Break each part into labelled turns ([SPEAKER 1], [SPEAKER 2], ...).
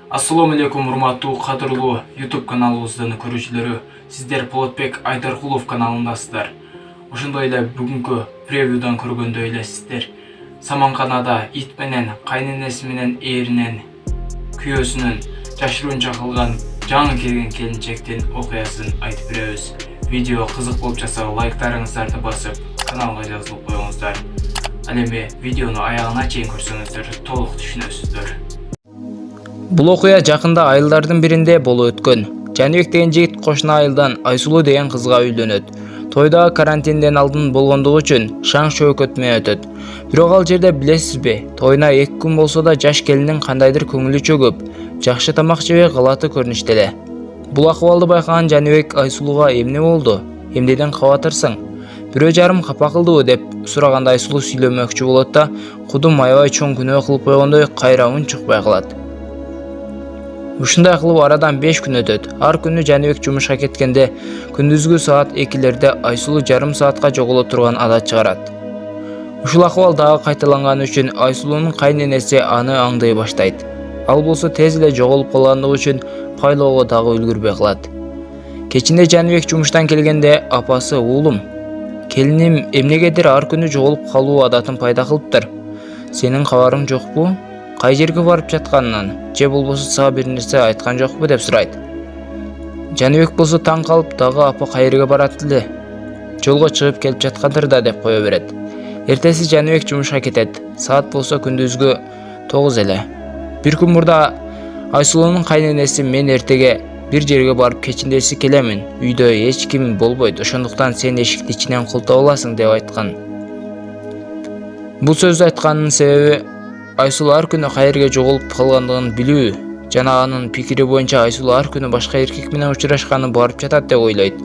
[SPEAKER 1] Assalamu алейкум, урматтуу кадырлуу YouTube каналыбыздын көрүүчүлөрү. Сиздер Полотбек Айдаркулов каналындасыздар. Ошондой эле бүгүнкү превьюдан көргөндөй эле сиздер Саманканада ит менен кайненеси менен ээринен күйөөсүнүн жашыруунча кылган жаңы келген келинчектин окуясын айтып беребиз. Видео кызык болуп жатса лайктарыңыздарды басып каналга жазылып коюңуздар. Ал эми видеону аягына чейин көрсөңүздөр толук түшүнөсүздөр.
[SPEAKER 2] Бул окуя жакында айылдардын биринде болуп өткөн. Жаныбек деген жигит кошуна айылдан Айсулуу деген кызга үйлөнөт. Тойдагы карантинден алдын болгондугу үчүн шаң шөкөт менен өтөт. Бирок ал жерде билесизби, тойуна 2 күн болсо да жаш келиндин кандайдыр көңүлү чөгүп, жакшы тамак жебей калаты көрүнүштө эле. Бул акыбалды байкаган Жаныбек Айсулууга эмне болду? Эмнеден кабатырсың? Бирөө жарым капа кылдыбы деп сураганда Айсулуу сүйлөмөкчү болот да, кудум аябай чоң күнөө кылып койгондой кайра үн чыкпай калат. Ушундай кылып арадан 5 күн өтөт. Ар күнү Жаныбек жумушка кеткенде күндүзгү саат 2-лерде Айсулуу жарым саатка жоголо турган адат чыгарат. Ушул акыбал дагы кайталанганы үчүн Айсулуунун кайненеси аны аңдай баштайт. Ал болсо тез эле жоголуп калгандыгы үчүн пайлоого дагы үлгүрбөй калат. Кечинде Жаныбек жумуштан келгенде апасы: "Уулум, келиним эмнегедир ар күнү жоголуп калуу адатын пайда кылыптыр. Сенин кабарың жокпу? Кай жерге барып жатканынан, же болбосо сага бир нерсе айткан жокпу?" деп сурайт. Жаныбек болсо таң калып, дагы апа кайерге барат эле? Жолго чыгып келип жаткандыр да деп кое берет. Эртеси Жаныбек жумушка кетет. Саат болсо күндүзгү 9 эле. Бир күн мурда Айсулуунун кайненеси: "Мен эртеге бир жерге барып кечиндеси келемин. Үйдө эч ким болбойт. Ошондуктан сен эшикти ичинен култап аласың" деп айткан. Бул сөздү айтканынын себеби Айсулуу ар күнү кайерге жоголуп калгандыгын билүү жана анын пикири боюнча Айсулуу ар күнү башка эркек менен учурашканы барып жатат деп ойлойт.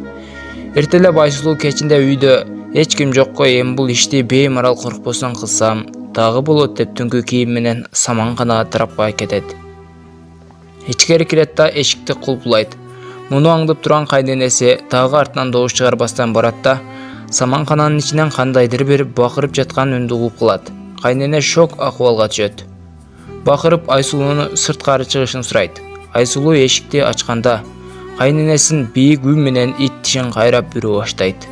[SPEAKER 2] Эртелеп Айсулуу кечинде үйдө эч ким жокко эми бул ишти беймарал коркпостон кылсам дагы болот деп түнкү кийим менен Саманканага тарапка кетет. Ичкери кирет да эшикти кулпулайт. Муну аңдып турган кайненеси дагы артынан добуш чыгарбастан барат да Саманкананын ичинен кандайдыр бир бакырып жаткан үндү угуп калат. Кайнене шок акыбалга түшөт. Бакырып Айсулууну сырткары чыгышын сурайт. Айсулуу эшикти ачканда кайненесин бийик үн менен ит тишин кайрап бүрө баштайт.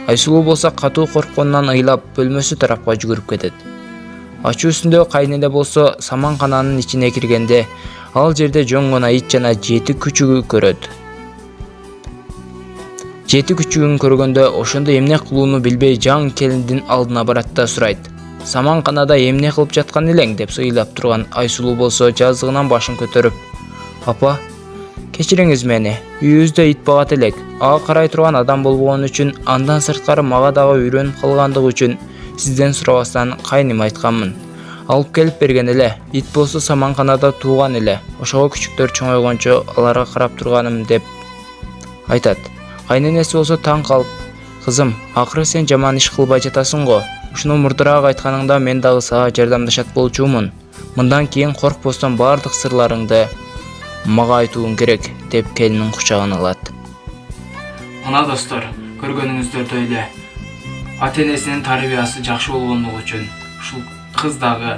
[SPEAKER 2] Айсулуу болсо катуу коркконунан ыйлап бөлмөсү тарапка жүгүрүп кетет. Ачуу үстүндө кайнене болсо Саманкананын ичине киргенде ал жерде жөн гана ит жана 7 күчүгү көрөт. 7 күчүгүн көргөндө ошондо эмне кылууну билбей жаңы келиндин алдына барат да сурайт: "Саманканада эмне кылып жаткан элең?" деп ыйлап турган Айсулуу болсо жазыгынан башын көтөрүп: "Апа, кечириңиз мени. Үйүбүздө ит багат элек. Ага карай турган адам болбогон үчүн, андан сырткары мага дагы үйрөнүп калгандыгы үчүн сизден сурабастан кайным айтканмын. Алып келип берген эле. Ит болсо Саманканада тууган эле. Ошого күчүктөр чоңойгончо аларга карап турганым" деп айтат. Кайненеси болсо таң калып: "Кызым, акыры сен жаман иш кылбай жатасың го. Ушуну мурдураак айтканыңда мен дагы сага жардамдашат болчумун. Мындан кийин коркпостон бардык сырларыңды мага айтууң керек" деп келинин кучагына алат.
[SPEAKER 1] Мына достор, көргөнүңүздөрдөй эле ата-энесинин тарбиясы жакшы болгондугу үчүн ушул кыз дагы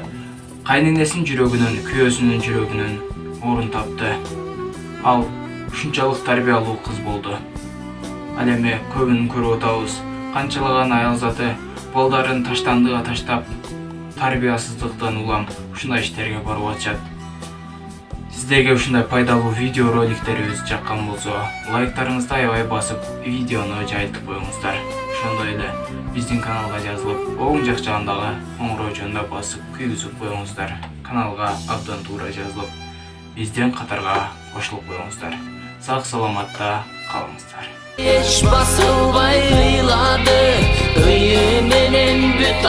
[SPEAKER 1] кайненесинин жүрөгүнөн, күйөөсүнүн жүрөгүнөн орун тапты. Ал ушунчалык тарбиялуу кыз болду. Ал эми көбүн көрүп атабыз. Канчалаган аял заты балдарын таштандыга таштап, тарбиясыздыктан улам ушундай иштерге барып атышат. Сиздерге ушундай пайдалуу видео роликтерибиз жаккан болсо, лайктарыңызды аябай басып, видеону жайылтып коюңуздар. Ошондой эле биздин каналга жазылып, оң жак жагындагы оңгуроочону да басып, күйгүзүп коюңуздар. Каналга абдан туура жазылып, биздин катарга кошулуп коюңуздар. Сак саламатта калыңыздар. Эч басылбай ыйлады, өйү менен бүт